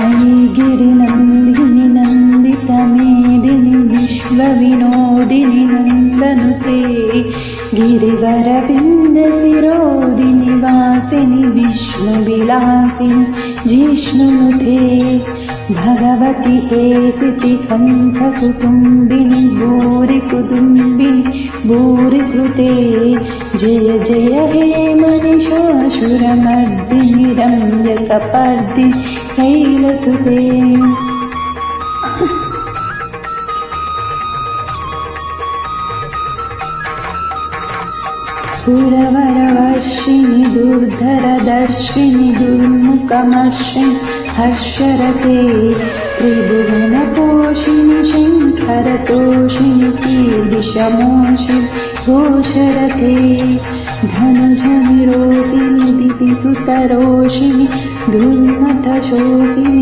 अयि गिरिनन्दिनि नन्दितमेदिनि विश्वविनोदिनि नन्दनुते गिरिवरविन्दशिरोदिनि वासिनि विष्णुविलासिनि जिष्णुनुते भगवति हेसिति कण्ठकुटुम्बिनि भूरिकुटुम्बिनि भूरिकृते जय जय हे मनिषासुरमर्दिनि रम्यकपर्दिनि शैलसुते। सुरवरवर्षिणि दुर्धरदर्शिनि दुर्मुखमर्षिणि हर्षरते त्रिभुवनपोषिणि शङ्खरतोषिणि कीर्तिशमोषिणि घोषरते धनुजनिरोषिणि दितिसुतरोषिणि धूमतशोषिणि